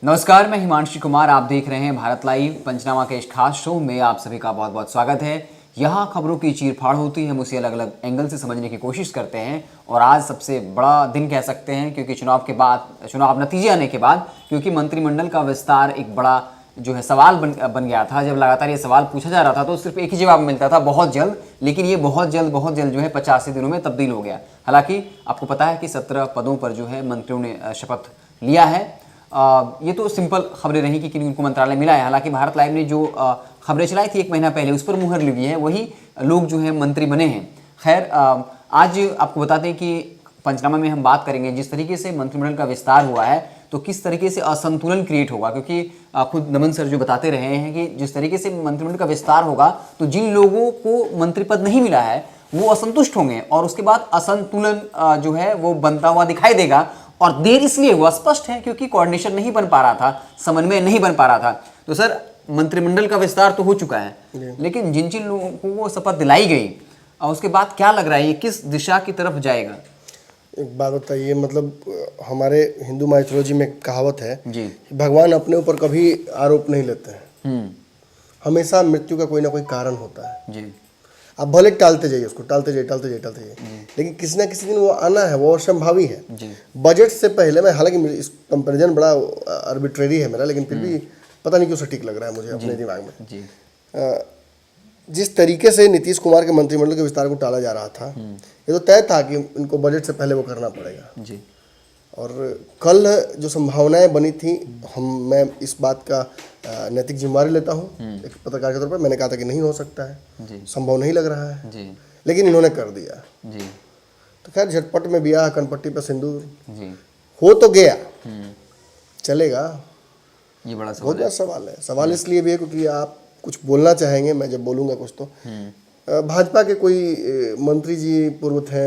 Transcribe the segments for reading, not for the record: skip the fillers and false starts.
नमस्कार, मैं हिमांशु कुमार। आप देख रहे हैं भारत लाइव। पंचनामा के इस खास शो में आप सभी का बहुत बहुत स्वागत है। यहाँ खबरों की चीरफाड़ होती है, हम उसे अलग अलग एंगल से समझने की कोशिश करते हैं। और आज सबसे बड़ा दिन कह सकते हैं, क्योंकि चुनाव नतीजे आने के बाद, क्योंकि मंत्रिमंडल का विस्तार एक बड़ा जो है सवाल बन गया था। जब लगातार ये सवाल पूछा जा रहा था तो सिर्फ एक ही जवाब मिलता था, बहुत जल्द। लेकिन ये बहुत जल्द जो है 85 दिनों में तब्दील हो गया। हालांकि आपको पता है कि 17 पदों पर जो है मंत्रियों ने शपथ लिया है। ये तो सिंपल खबरें रही कि किन को मंत्रालय मिला है। हालांकि भारत लाइव ने जो खबरें चलाई थी 1 महीना पहले, उस पर मुहर लगी है, वही लोग जो है मंत्री बने हैं। खैर, आज आपको बताते हैं कि पंचनामा में हम बात करेंगे जिस तरीके से मंत्रिमंडल का विस्तार हुआ है तो किस तरीके से असंतुलन क्रिएट होगा। क्योंकि खुद नमन सर जो बताते रहे हैं कि जिस तरीके से मंत्रिमंडल का विस्तार होगा तो जिन लोगों को मंत्री पद नहीं मिला है वो असंतुष्ट होंगे और उसके बाद असंतुलन जो है वो बनता हुआ दिखाई देगा। और देर इसलिए हुआ, स्पष्ट है, क्योंकि कोऑर्डिनेशन नहीं बन पा रहा था, समन्वय नहीं बन पा रहा था। तो सर, मंत्रिमंडल का विस्तार तो हो चुका है, लेकिन जिन जिन लोगों को वो शपथ दिलाई गई उसके बाद क्या लग रहा है, ये किस दिशा की तरफ जाएगा? एक बात बताइए, मतलब हमारे हिंदू माइथोलॉजी में एक कहावत है जी, कि भगवान अपने ऊपर कभी आरोप नहीं लेते हैं। हमेशा मृत्यु का कोई ना कोई कारण होता है जी, आप भले टालते जाइए उसको, टालते जाइए, लेकिन किसी ना किसी दिन वो आना है, वो असंभावी है। जी, बजट से पहले मैं, हालांकि इस कंपैरिजन बड़ा आर्बिट्रेरी है मेरा, लेकिन फिर भी पता नहीं क्यों सटीक लग रहा है मुझे अपने दिमाग में। जी, जिस तरीके से नीतीश कुमार के मंत्रिमंडल के विस्तार को टाला जा रहा था, ये तो तय था कि इनको बजट से पहले वो करना पड़ेगा। जी, और कल जो संभावनाएं बनी थी, मैं इस बात का नैतिक जिम्मेवारी लेता हूँ एक पत्रकार के तौर पर। मैंने कहा था कि नहीं हो सकता है, जी, संभव नहीं लग रहा है, जी, लेकिन इन्होंने कर दिया। जी, तो खैर, झटपट में ब्याह, कनपट्टी पर सिंदूर, जी, हो तो गया, चलेगा। ये बड़ा बहुत सवाल बड़ा है। सवाल है। सवाल इसलिए भी है क्योंकि आप कुछ बोलना चाहेंगे, मैं जब बोलूँगा कुछ तो भाजपा के कोई मंत्री जी पूर्व थे,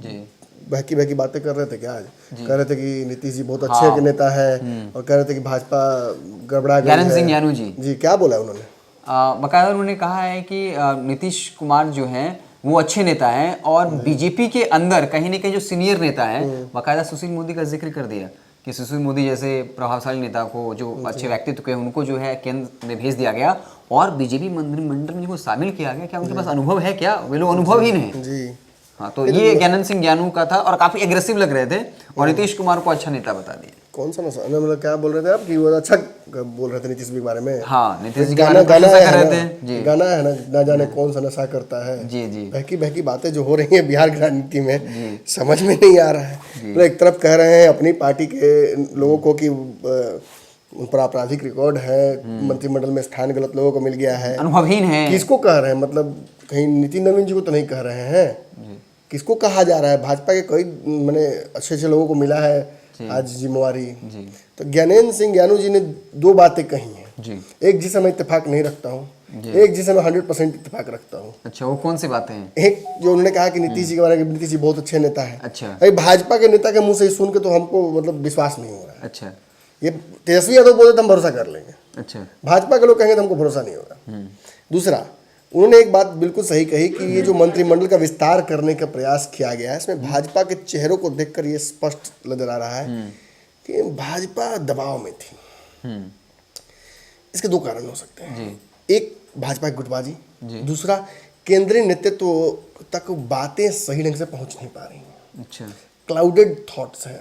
जी, बहकी बातें कर रहे थे क्या आज? कह रहे थे कि नीतीश जी बहुत अच्छे हाँ, नेता है और कह रहे थे कि भाजपा गड़बड़ा गई ज्ञानंद है। सिंह ज्ञानू जी, जी, क्या बोला उन्होंने? बकायदा उन्होंने कहा है कि नीतीश कुमार जो हैं वो अच्छे नेता हैं और बीजेपी के अंदर कहीं ना कहीं जो सीनियर नेता हैं, बकायदा सुशील मोदी का जिक्र कर दिया कि सुशील मोदी जैसे प्रभावशाली नेता को, जो अच्छे व्यक्तित्व के, उनको जो है केंद्र में भेज दिया गया और बीजेपी मंत्रिमंडल में जिनको शामिल किया गया। क्या उनके पास अनुभव है? क्या वे लोग अनुभवहीन हैं? जी, हाँ, तो ये ज्ञानंद सिंह ज्ञानू का था और काफी एग्रेसिव लग रहे थे और नीतीश कुमार को अच्छा नेता बता दिया। कौन सा नशा, मतलब क्या बोल रहे थे आप कि वो अच्छा बोल रहे थे नीतीश जी के बारे में? हाँ, नीतीश जी के गाना बारे में गाना प्रशंसा कर है रहे ना, थे। जी, गाना है ना जाने कौन सा नशा करता है। जी, जी, बहकी बातें जो हो रही हैं बिहार की राजनीति में, समझ में नहीं आ रहा है। तो एक तरफ कह रहे हैं अपनी पार्टी के लोगों को कि उन पर आपराधिक रिकॉर्ड है, मंत्रिमंडल में स्थान गलत लोगों को मिल गया है। अनुभवहीन है। किसको कह रहे हैं? मतलब कहीं नितिन नवीन जी को तो नहीं कह रहे हैं? किसको कहा जा रहा है? भाजपा के कई मैंने अच्छे लोगों को मिला है आज जिम्मेवारी। तो ज्ञानेंद्र सिंह ज्ञानू जी ने 2 बातें कही हैं जी, एक जिसे मैं इत्तेफाक नहीं रखता हूँ, एक जिसे मैं 100% इत्तेफाक रखता हूँ। अच्छा, वो कौन सी बातें हैं? एक जो उन्होंने कहा कि नीतीश जी के बारे में, नीतीश जी बहुत अच्छे नेता है। अच्छा, अरे भाजपा के नेता के मुंह से सुन के तो हमको मतलब विश्वास नहीं हो रहा है। अच्छा, ये तेजस्वी यादव बोलते तो हम भरोसा कर लेंगे, अच्छा, भाजपा के लोग कहेंगे तो हमको भरोसा नहीं होगा। दूसरा, उन्होंने एक बात बिल्कुल सही कही कि ये जो मंत्रिमंडल का विस्तार करने का प्रयास किया गया है, इसमें भाजपा के चेहरों को देखकर ये स्पष्ट नजर आ रहा है कि भाजपा दबाव में थी। इसके 2 कारण हो सकते हैं। एक, भाजपा की गुटबाजी, दूसरा, केंद्रीय नेतृत्व तक बातें सही ढंग से पहुंच नहीं पा रही हैं। अच्छा, क्लाउडेड थॉट्स हैं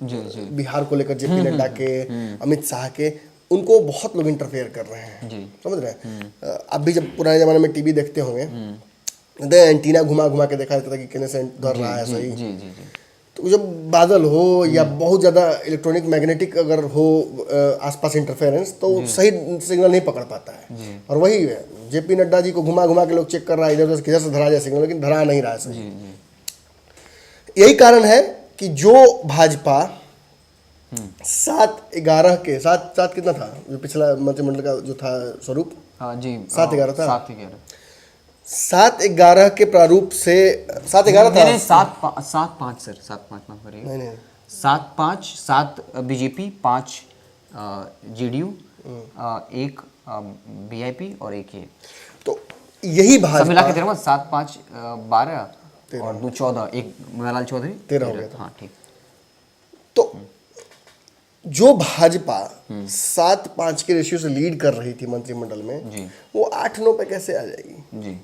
जी, जी, बिहार को लेकर, जेपी नड्डा के, अमित शाह के, उनको बहुत लोग इंटरफेयर कर रहे हैं। समझ रहे हैं? अब भी जब पुराने जमाने में टीवी देखते होंगे तो एंटीना घुमा के देखा जाता था कि कितने से धर रहा है सही। जी, जी, जी, तो जब बादल हो या बहुत ज़्यादा इलेक्ट्रॉनिक मैग्नेटिक अगर हो आसपास इंटरफेरेंस, तो सही सिग्नल नहीं पकड़ पाता है। और वही है, जेपी नड्डा जी को घुमा के लोग चेक कर रहा है इधर किधर से धरा जाए सिग्नल, लेकिन धरा नहीं रहा है सही। यही कारण है कि जो भाजपा 7-11 के साथ कितना था जो पिछला मंत्रिमंडल का जो था स्वरूप? हाँ जी, 7-11 था। 7-11 के प्रारूप से 7-11 था। नहीं, 7-5 सर, 7-5 माफ करिए। नहीं 7-5, 7 बीजेपी, 5 जेडीयू, 1 बीआईपी और 1 ये। तो यही सब भाजपा मिला के 13, 7-5 12 और 2 14, 1 मुन्नालाल चौधरी 13 हो गया था। हाँ, ठीक। तो जो भाजपा 7-5 के रेशियो से लीड कर रही थी मंत्रिमंडल में, वो 8-9 पे कैसे आ जाएगी? जी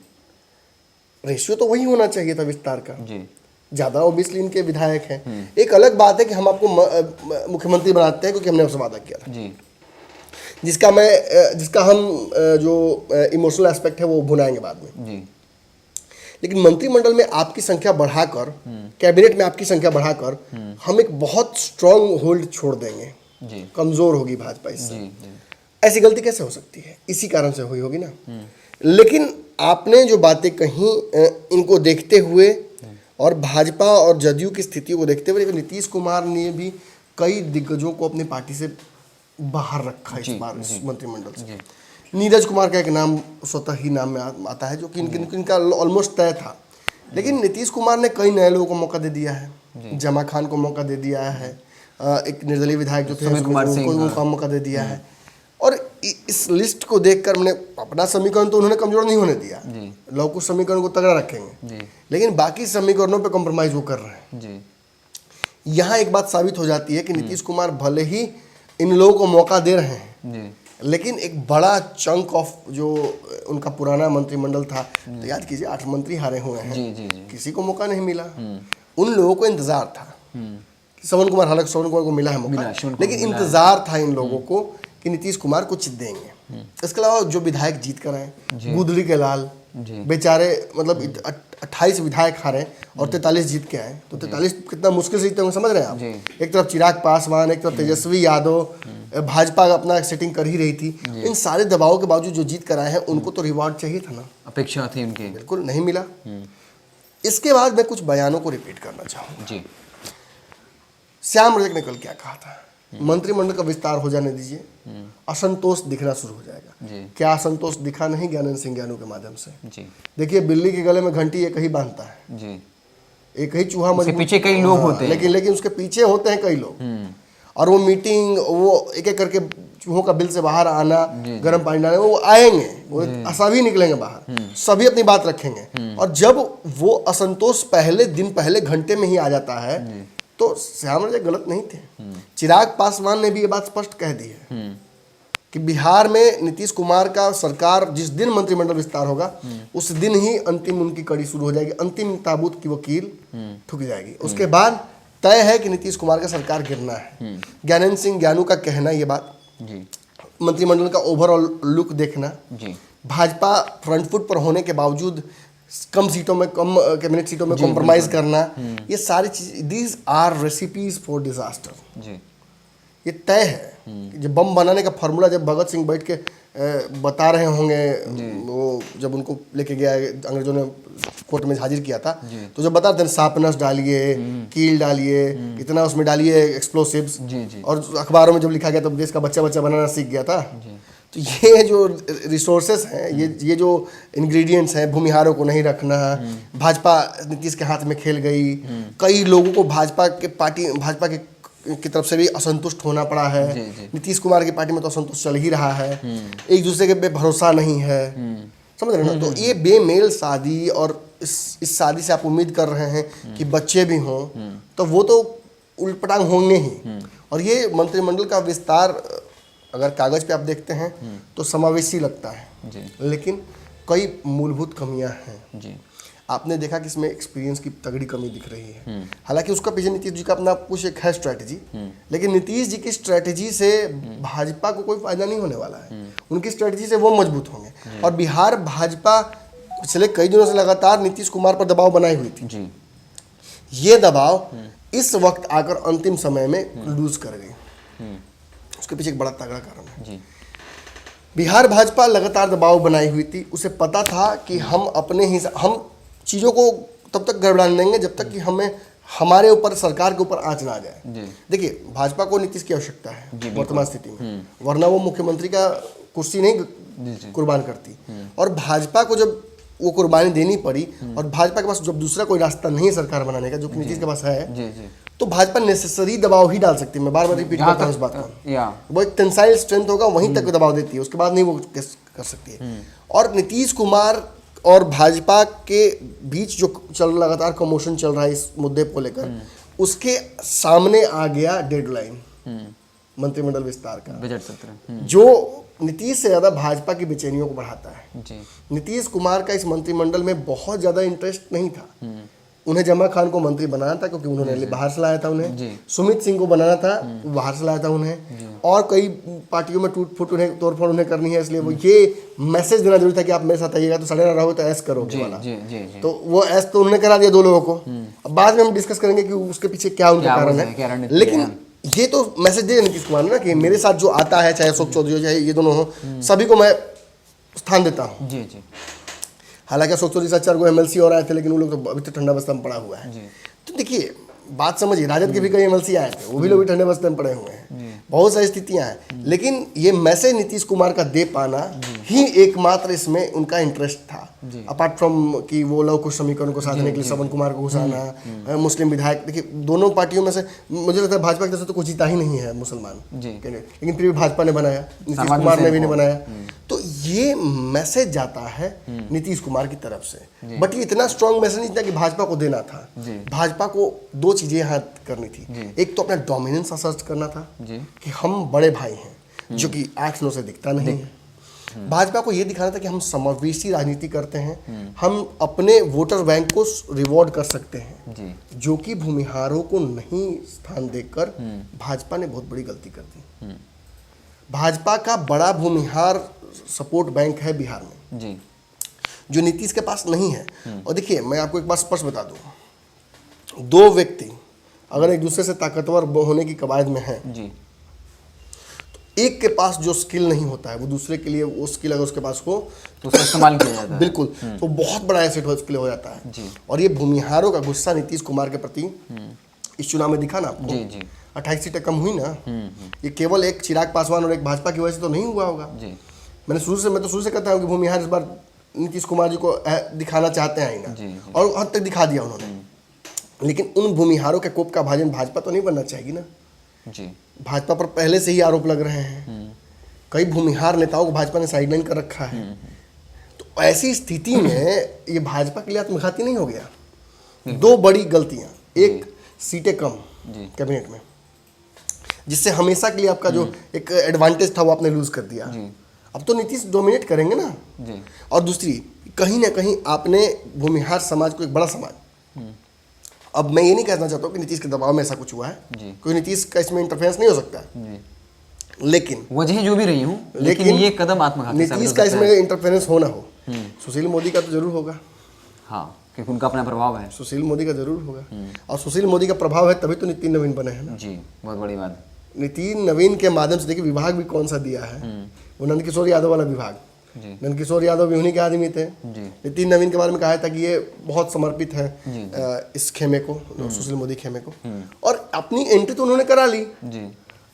रेशियो तो वही होना चाहिए था विस्तार का। जी ज्यादा ओबियसली इनके विधायक हैं। एक अलग बात है कि हम आपको मुख्यमंत्री बनाते हैं क्योंकि हमने आपसे वादा किया था, जी जिसका हम जो इमोशनल एस्पेक्ट है वो भुनाएंगे बाद में। जी लेकिन मंत्रिमंडल में आपकी संख्या बढ़ाकर, कैबिनेट में आपकी संख्या बढ़ाकर हम एक बहुत स्ट्रांग होल्ड छोड़ देंगे, जी कमजोर होगी भाजपा इससे। जी जी ऐसी गलती कैसे हो सकती है? इसी कारण से हुई होगी ना। लेकिन आपने जो बातें कही इनको देखते हुए और भाजपा और जदयू की स्थितियों को देखते हुए, नीतीश कुमार ने भी कई दिग्गजों को अपनी पार्टी से बाहर रखा इस बार इस मंत्रिमंडल से। नीरज कुमार का एक नाम स्वतः ही नाम में आता है, जो कि इनका ऑलमोस्ट तय था। लेकिन नीतीश कुमार ने कई नए लोगों को मौका दे दिया है। जमा खान को मौका दे दिया है, एक निर्दलीय विधायक जो थे उनको मौका दे दिया है। और इस लिस्ट को देखकर मैंने अपना समीकरण तो उन्होंने कमजोर नहीं होने दिया, लव कुश समीकरण को तगड़ा रखेंगे, लेकिन बाकी समीकरणों पे कॉम्प्रोमाइज वो कर रहे हैं। यहाँ एक बात साबित हो जाती है कि नीतीश कुमार भले ही इन लोगों को मौका दे रहे हैं, लेकिन एक बड़ा चंक ऑफ जो उनका पुराना मंत्रिमंडल था, तो याद कीजिए 8 मंत्री हारे हुए हैं, किसी को मौका नहीं मिला। उन लोगों को इंतजार था श्रवण कुमार, हालांकि श्रवण कुमार को मिला है मौका, लेकिन इंतजार था इन लोगों को कि नीतीश कुमार कुछ देंगे। इसके अलावा जो विधायक जीत कर आए, गुदड़ी के लाल बेचारे, मतलब 28 विधायक हारे और 43 जीत के आए, तो 43 कितना मुश्किल से जीते होंगे, समझ रहे हैं आप। एक तरफ चिराग पासवान, एक तरफ तेजस्वी यादव, भाजपा अपना सेटिंग कर ही रही थी। इन सारे दबाव के बावजूद जो जीत कर आए हैं, उनको तो रिवॉर्ड चाहिए था ना, अपेक्षा थी उनकी, बिल्कुल नहीं मिला। इसके बाद मैं कुछ बयानों को रिपीट करना चाहूँगा। श्याम रजक ने कल क्या कहा था? मंत्रिमंडल का विस्तार हो जाने दीजिए, असंतोष दिखना शुरू हो जाएगा। क्या असंतोष दिखा नहीं? ज्ञानेंद्र सिंह ज्ञानू के माध्यम से। देखिए, बिल्ली के गले में घंटी एक ही बांधता है, एक ही चूहा मजबूत, पीछे कई लोग होते हैं, लेकिन उसके पीछे होते हैं कई लोग। और वो मीटिंग, वो एक एक करके चूहों का बिल से बाहर आना, गर्म पानी डालने, वो आएंगे, वो सभी निकलेंगे बाहर, सभी अपनी बात रखेंगे। और जब वो असंतोष पहले दिन, पहले घंटे में ही आ जाता है, तो श्याम रजक गलत नहीं थे। चिराग पासवान ने भी ये बात स्पष्ट कह दी है कि बिहार में नीतीश कुमार का सरकार जिस दिन मंत्रिमंडल विस्तार होगा, उस दिन ही अंतिम उनकी कड़ी शुरू हो जाएगी, अंतिम ताबूत की वो कील ठुक जाएगी। उसके बाद तय है कि नीतीश कुमार का सरकार गिरना है। ज्ञानेंद्र सिंह ज्ञानू का कहना ये बात, मंत्रिमंडल का ओवरऑल लुक देखना, भाजपा फ्रंट फुट पर होने के बावजूद कम सीटों में, कम कैबिनेट सीटों में कॉम्प्रोमाइज करना, ये सारी चीज, these are recipes for disaster. ये तय है कि जब बम बनाने का फार्मूला जब भगत सिंह बैठ के बता रहे होंगे, वो जब उनको लेके गया, अंग्रेजों ने कोर्ट में हाजिर किया था, तो जब बता रहे थे शार्पनर्स डालिए, कील डालिए, इतना उसमें डालिए एक्सप्लोसिव्स, और अखबारों में जब लिखा गया तो देश का बच्चा बच्चा बनाना सीख गया था। तो ये जो रिसोर्सेस हैं, ये जो इंग्रेडिएंट्स हैं, भूमिहारों को नहीं रखना, भाजपा नीतीश के हाथ में खेल गई, कई लोगों को भाजपा की तरफ से भी असंतुष्ट होना पड़ा है। नीतीश कुमार की पार्टी में तो असंतुष्ट चल ही रहा है, एक दूसरे के पे भरोसा नहीं है, समझ रहे हैं ना। तो ये बेमेल शादी, और इस शादी से आप उम्मीद कर रहे हैं कि बच्चे भी हों, तो वो तो उलटपटांग होंगे ही। और ये मंत्रिमंडल का विस्तार अगर कागज पे आप देखते हैं तो समावेशी लगता है, लेकिन कई मूलभूत कमियां हैं। आपने देखा कि इसमें एक्सपीरियंस की तगड़ी कमी दिख रही है। हालांकि उसका पीछे नीतीश जी का अपना कुछ एक है स्ट्रैटेजी, लेकिन नीतीश जी की स्ट्रैटेजी से भाजपा को कोई फायदा नहीं होने वाला है। उनकी स्ट्रैटेजी से वो मजबूत होंगे। और बिहार भाजपा पिछले कई दिनों से लगातार नीतीश कुमार पर दबाव बनाई हुई थी। ये दबाव इस वक्त आकर अंतिम समय में लूज कर गई। उसके पीछे एक बड़ा तगड़ा कारण है। बिहार भाजपा लगातार दबाव बनाई हुई थी। उसे पता था कि हम चीज़ों को तब तक गड़बड़ाने देंगे जब तक कि हमारे ऊपर, सरकार के ऊपर आंच ना आ जाए। देखिए, भाजपा को नीतीश की आवश्यकता है वर्तमान स्थिति में, वरना वो मुख्यमंत्री का कुर्सी नहीं कुर्बान करती। और भाजपा को जब वो कुर्बानी देनी पड़ी, और भाजपा के पास जब दूसरा कोई रास्ता नहीं है सरकार बनाने का, जो कि नीतीश के पास है, तो भाजपा नेसेसरी दबाव ही डाल सकती है। मैं बार बार रिपीट करता हूँ इस बात को। वो एक टेंसाइल स्ट्रेंथ होगा, वहीं तक दबाव देती है, उसके बाद नहीं वो कर सकती है। और नीतीश कुमार और भाजपा के बीच जो लगातार कमोशन चल रहा है इस मुद्दे को लेकर, उसके सामने आ गया डेडलाइन। मंत्रिमंडल विस्तार का, बजट सत्र। जो नीतीश से ज्यादा भाजपा की बेचैनियों को बढ़ाता है। जी। नीतीश कुमार का इस मंत्रिमंडल में बहुत ज्यादा इंटरेस्ट नहीं था। उन्हें जमा खान को मंत्री बनाना था क्योंकि उन्होंने बाहर से लाया था उन्हें, सुमित सिंह को बनाना था, वो बाहर से लाया था उन्हें, और कई पार्टियों में टूट फूट उन्हें तोड़फोड़ उन्हें करनी है, इसलिए वो ये मैसेज देना जरूरी था कि आप मेरे साथ आइएगा तो सड़े ना रहो तो ऐस करोगे वाला। तो वो ऐस तो उन्होंने करा दिया 2 लोगों को। अब बाद में हम डिस्कस करेंगे कि उसके पीछे क्या उनका कारण है, लेकिन ये तो मैसेज दे नीतीश कुमार ने ना कि मेरे साथ जो आता है, चाहे अशोक चौधरी हो चाहे ये दोनों हो, सभी को मैं स्थान देता हूँ। जी जी। हालांकि अशोक चौधरी से 4 एमएलसी और आए थे, लेकिन वो लोग तो अभी तो ठंडा बस्ता में पड़ा हुआ है। तो देखिए बात समझिए, राजद के भी कई एमएलसी आए थे, वो भी लोग भी ठंडे बस्ते में पड़े हुए हैं, बहुत सारी स्थितियां हैं, लेकिन ये मैसेज नीतीश कुमार का दे पाना ही एकमात्र इसमें उनका इंटरेस्ट था, अपार्ट फ्रॉम कि वो लव कुश समीकरण को साधने के लिए श्रवण कुमार को घुसाना, मुस्लिम विधायक। देखिए दोनों पार्टियों में से मुझे लगता है भाजपा की तरफ से तो कुछ जीता ही नहीं है मुसलमान, लेकिन फिर भी भाजपा ने बनाया, नीतीश कुमार ने भी नहीं बनाया। तो ये मैसेज जाता है नीतीश कुमार की तरफ से, बट ये इतना स्ट्रांग मैसेज नहीं था कि भाजपा को देना था। भाजपा को 2 चीजें यहाँ करनी थी, एक तो अपना डोमिनेंस असर्ट करना था कि हम बड़े भाई हैं, जो कि 8-9 से दिखता नहीं है। भाजपा को ये दिखाना था कि हम समावेशी राजनीति करते हैं, हम अपने वोटर बैंक को रिवॉर्ड कर सकते हैं, जो कि भूमिहारों को नहीं स्थान देकर भाजपा ने बहुत बड़ी गलती कर दी। भाजपा का बड़ा भूमिहार सपोर्ट बैंक है बिहार में जी, जो नीतीश के पास नहीं है। और देखिए मैं आपको एक बात स्पष्ट बता दूं, 2 व्यक्ति अगर एक दूसरे से ताकतवर होने की कवायद में हैं जी, तो एक के पास जो स्किल नहीं होता है वो दूसरे के लिए वो स्किल अगर उसके पास हो तो उसका इस्तेमाल किया जाता है। बिल्कुल, तो बहुत बड़ा एसेट हो जाता है जी। और ये भूमिहारों का गुस्सा नीतीश कुमार के प्रति इस चुनाव में दिखा ना आपको जी जी। 28 सीटें कम हुई ना, ये केवल एक चिराग पासवान और एक भाजपा की वजह से तो नहीं हुआ होगा जी। मैं तो शुरू से कहता हूँ कि भूमिहार इस बार नीतीश कुमार जी को दिखाना चाहते हैं ना जी, जी। और हद तक दिखा दिया उन्होंने, लेकिन उन भूमिहारों के कोप का भाजन भाजपा तो नहीं बनना चाहिए ना जी। भाजपा पर पहले से ही आरोप लग रहे हैं, कई भूमिहार नेताओं को भाजपा ने साइडलाइन कर रखा है। तो ऐसी स्थिति में ये भाजपा के लिए आत्मघाती नहीं हो गया? 2 बड़ी गलतियां, एक सीटें कम कैबिनेट में, जिससे हमेशा के लिए आपका जो एक एडवांटेज था वो आपने लूज कर दिया। अब तो नीतीश डोमिनेट करेंगे ना जी। और दूसरी, कहीं ना कहीं आपने भूमिहार समाज को एक बड़ा समाज, अब मैं ये नहीं कहना चाहता हूँ कि नीतीश के दबाव में ऐसा कुछ हुआ है, क्योंकि नीतीश का इसमें इंटरफेरेंस नहीं हो सकता है, लेकिन वजह जो भी रही हूँ, लेकिन ये कदम आत्मघाती नीतीश का इसमें इंटरफेरेंस हो ना हो, सुशील मोदी का तो जरूर होगा। हाँ, क्योंकि उनका अपना प्रभाव है, सुशील मोदी का जरूर होगा। और सुशील मोदी का प्रभाव है तभी तो नितिन नवीन बने हैं ना जी, बहुत बड़ी बात। नितिन नवीन के माध्यम से देखिए विभाग भी कौन सा दिया है, वो नंदकिशोर यादव वाला विभाग, नंदकिशोर यादव भी उन्हीं के आदमी थे। नितिन नवीन के बारे में कहा था कि ये बहुत समर्पित है इस खेमे को, सुशील मोदी खेमे को, और अपनी एंट्री तो उन्होंने करा ली।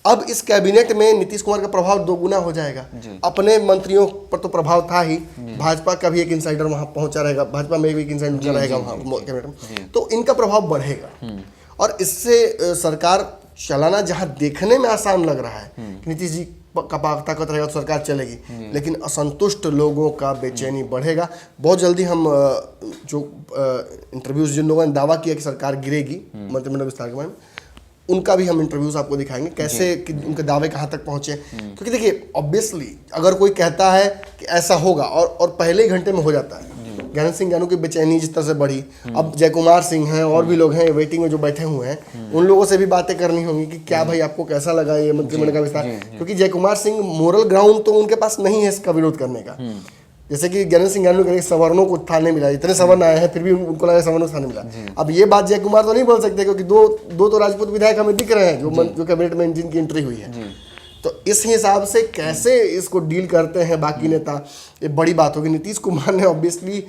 अब इस कैबिनेट में नीतीश कुमार का प्रभाव 2 गुना हो जाएगा। अपने मंत्रियों पर तो प्रभाव था ही, भाजपा का भी एक इंसाइडर वहां पहुंचा रहेगा, भाजपा में भी एक इंसाइडर रहेगा वहां कैबिनेट में, तो इनका प्रभाव बढ़ेगा। और इससे सरकार चलाना जहां देखने में आसान लग रहा है कि नीतीश जी का ताकत रहेगा तो सरकार चलेगी, लेकिन असंतुष्ट लोगों का बेचैनी बढ़ेगा। बहुत जल्दी हम जो इंटरव्यूज जिन लोगों ने दावा किया कि सरकार गिरेगी मंत्रिमंडल विस्तार के बारे में, उनका भी हम इंटरव्यूज आपको दिखाएंगे कैसे कि उनके दावे कहाँ तक पहुंचे। क्योंकि देखिए ऑब्वियसली अगर कोई कहता है कि ऐसा होगा और पहले ही घंटे में हो जाता है, ज्ञानेंद्र सिंह ज्ञानू की बेचैनी जिस तरह से बढ़ी, अब जयकुमार सिंह हैं और भी लोग हैं वेटिंग में जो बैठे हुए हैं, उन लोगों से भी बातें करनी होंगी कि क्या भाई आपको कैसा लगा ये मंत्रिमंडल का विस्तार, क्योंकि जयकुमार सिंह मोरल ग्राउंड तो उनके पास नहीं है इसका विरोध करने का। जैसे कि ज्ञानेंद्र सिंह ज्ञानू के सवर्णों को उत्थान नहीं मिला, इतने सवर्ण आए हैं फिर भी उनको लगा सवर्णों को उत्थान मिला। अब ये बात जयकुमार तो नहीं बोल सकते, क्योंकि दो तो राजपूत विधायक हमें दिख रहे हैं जो कैबिनेट में जिनकी एंट्री हुई है। तो इस हिसाब से कैसे इसको डील करते हैं बाकी नेता, ये बड़ी बात होगी। नीतीश कुमार ने ऑब्वियसली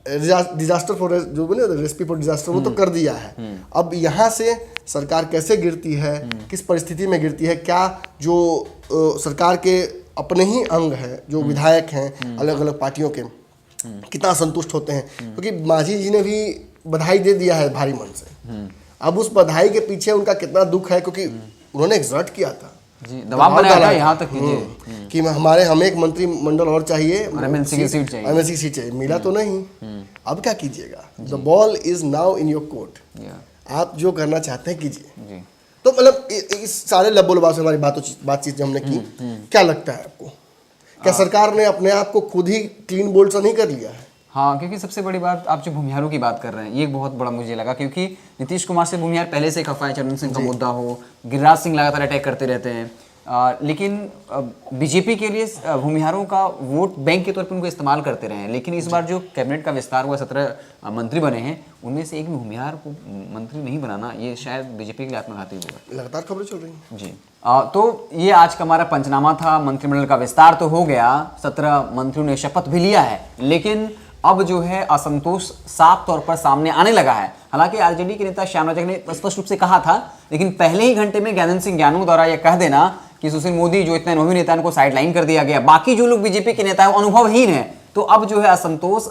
डिजास्टर फॉर जो बने रेसिपी फॉर डिजास्टर वो तो कर दिया है। अब यहाँ से सरकार कैसे गिरती है, किस परिस्थिति में गिरती है, क्या जो सरकार के अपने ही अंग हैं जो विधायक हैं अलग अलग पार्टियों के कितना संतुष्ट होते हैं, क्योंकि मांझी जी ने भी बधाई दे दिया है भारी मन से। अब उस बधाई के पीछे उनका कितना दुख है, क्योंकि उन्होंने एक्सर्ट किया था जी, दबाव बनाया था यहाँ तक कि हमें एक मंत्रिमंडल और चाहिए, एमएलसी की सीट चाहिए, एमएलसी सीट चाहिए, मिला तो नहीं। अब क्या कीजिएगा, the ball is now in your court, आप जो करना चाहते हैं कीजिए। तो मतलब इस सारे लबोलबाज से हमारी बातचीत जो हमने की, क्या लगता है आपको, क्या सरकार ने अपने आप को खुद ही क्लीन बोल्ड सा नहीं कर लिया है? हाँ, क्योंकि सबसे बड़ी बात आप जो भूमिहारों की बात कर रहे हैं, ये एक बहुत बड़ा मुझे लगा, क्योंकि नीतीश कुमार से भूमिहार पहले से खफा है, चरण सिंह का मुद्दा हो, गिरिराज सिंह लगातार अटैक करते रहते हैं, लेकिन बीजेपी के लिए भूमिहारों का वोट बैंक के तौर पर उनको इस्तेमाल करते रहे हैं। लेकिन इस बार जो कैबिनेट का विस्तार हुआ, 17 मंत्री बने हैं, उनमें से एक भी भूमिहार को मंत्री नहीं बनाना, ये शायद बीजेपी के लिए आत्मघाती होगा। लगातार खबरें चल रही हैं जी। तो ये आज का हमारा पंचनामा था। मंत्रिमंडल का विस्तार तो हो गया, 17 मंत्रियों ने शपथ भी लिया है, लेकिन अब जो है असंतोष साफ तौर पर सामने आने लगा है। हालांकि आरजेडी के नेता श्याम रजक ने स्पष्ट रूप से कहा था, लेकिन पहले ही घंटे में ज्ञानंद सिंह ज्ञानू द्वारा यह कह देना कि सुशील मोदी जो इतने अनुभवी नेता, उनको साइडलाइन कर दिया गया, बाकी जो लोग बीजेपी के नेता है वो अनुभवहीन है, तो अब जो है असंतोष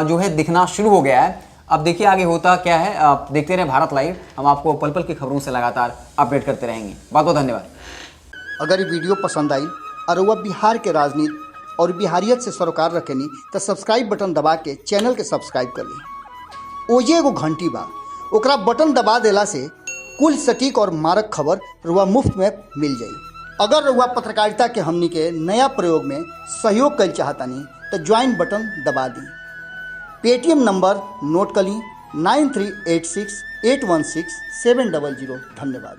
जो है दिखना शुरू हो गया है। अब देखिए आगे होता क्या है, आप देखते रहे भारत लाइव, हम आपको पल पल की खबरों से लगातार अपडेट करते रहेंगे। बहुत बहुत धन्यवाद। अगर ये वीडियो पसंद आई और वह बिहार के राजनीति और बिहारियत से सरोकार रखेनी तो सब्सक्राइब बटन दबा के चैनल के सब्सक्राइब कर ली। ओजे एगो घंटी बा, ओकरा बटन दबा देला से कुल सटीक और मारक खबर रुआ मुफ्त में मिल जाई। अगर रुआ पत्रकारिता के हमनी के नया प्रयोग में सहयोग कर चाहतानी तो ज्वाइन बटन दबा दी। पेटीएम नंबर नोट कर ली 9386816700। धन्यवाद।